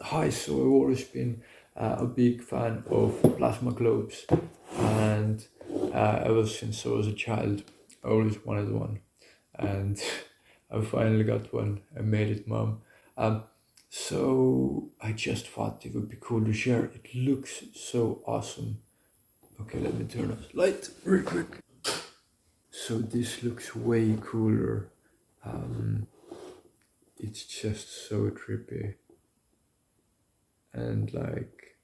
Hi, so I've always been a big fan of plasma globes, and ever since I was a child, I always wanted one, and I finally got one. I made it, mom. Um, so I just thought it would be cool to share. It looks so awesome. Okay, let me turn off the light real quick. So this looks way cooler. Um, it's just so trippy, and like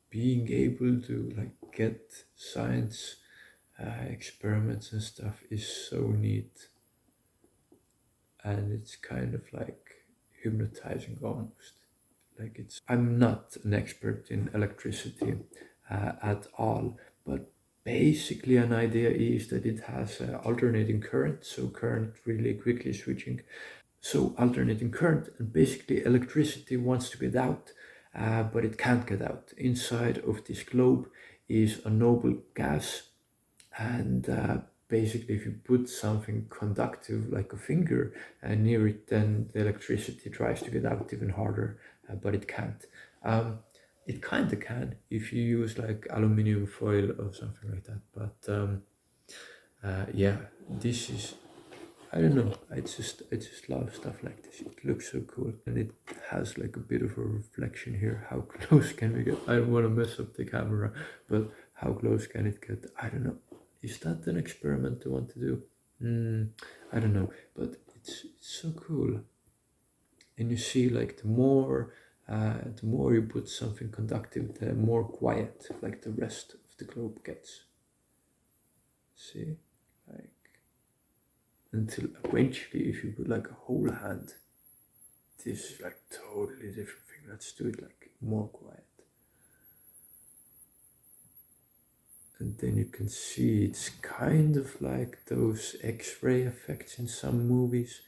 being able to like get science experiments and stuff is so neat, and it's kind of like hypnotizing almost. Like it's I'm not an expert in electricity at all, but basically an idea is that it has alternating current, so current really quickly switching. So alternating current, and basically electricity wants to get out, but it can't get out. Inside of this globe is a noble gas, and basically if you put something conductive like a finger near it, then the electricity tries to get out even harder, but it can't. Um, it kind of can if you use like aluminum foil or something like that, but yeah, this is I don't know. I just love stuff like this. It looks so cool, and it has like a bit of a reflection here. How close can we get? I don't want to mess up the camera, but how close can it get? I don't know. Is that an experiment I want to do? I don't know, but it's so cool. And you see, like the more you put something conductive, the more quiet like the rest of the globe gets. See, like until eventually, if you put like a whole hand, this is like totally different thing. Let's do it like more quiet. And then you can see it's kind of like those X-ray effects in some movies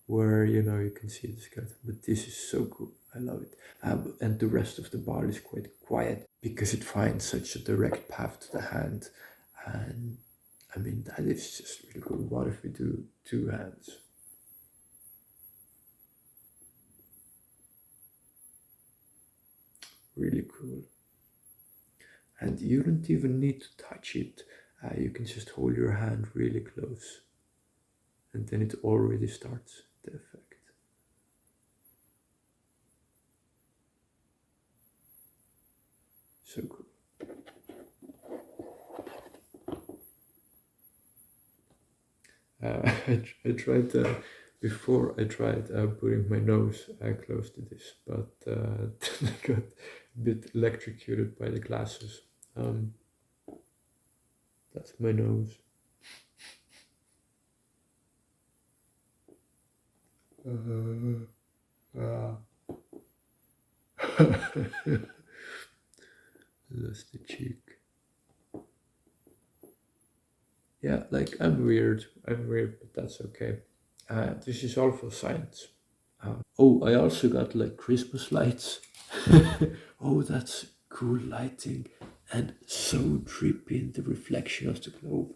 where you can see the skeleton, but this is so cool. I love it. And the rest of the body is quite quiet because it finds such a direct path to the hand. And I mean, that is just really cool. What if we do two hands? Really cool. And you don't even need to touch it. You can just hold your hand really close, and then it already starts the effect. So cool. I tried before. I tried putting my nose close to this, but I got a bit electrocuted by the glasses. Um, that's my nose. Uh, that's the cheek. Yeah, like I'm weird. I'm weird, but that's okay. This is all for science. Oh, I also got like Christmas lights. Oh, that's cool lighting and so trippy in the reflection of the globe.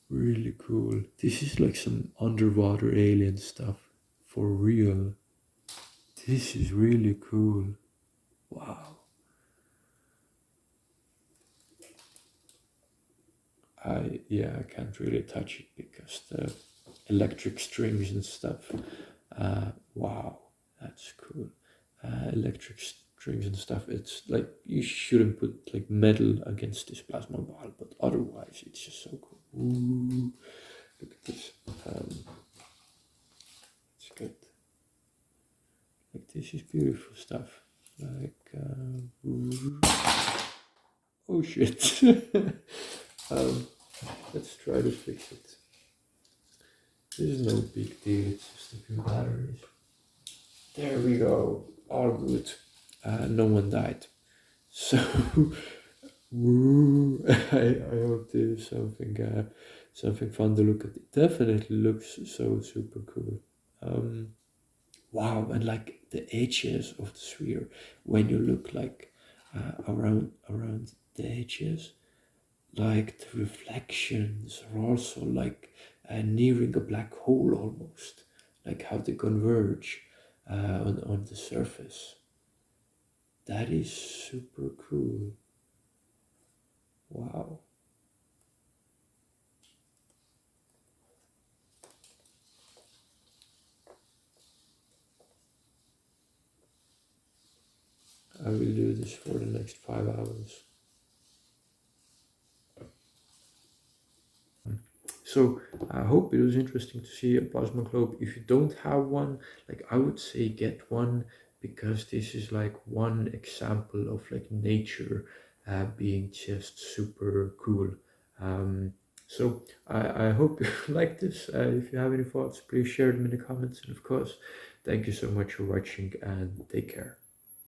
Really cool. This is like some underwater alien stuff for real. This is really cool. Wow. I can't really touch it because the electric strings and stuff. Wow, that's cool. Electric strings and stuff. It's like you shouldn't put like metal against this plasma ball, but otherwise it's just so cool. Ooh, look at this. It's good. Like this is beautiful stuff. Like oh shit. um, let's try to fix it. This is no big deal. It's just a few batteries. There we go. All good. No one died. So, woo, I hope this is something fun to look at. It definitely looks so super cool. Um, wow, and like the edges of the sphere, when you look like around the edges, like the reflections are also like nearing a black hole almost, like how they converge. on the surface. That is super cool. Wow. I will do this for the next 5 hours. So I hope it was interesting to see a plasma globe. If you don't have one, like I would say get one, because this is like one example of like nature being just super cool. So I hope you like this. If you have any thoughts, please share them in the comments. And of course, thank you so much for watching and take care.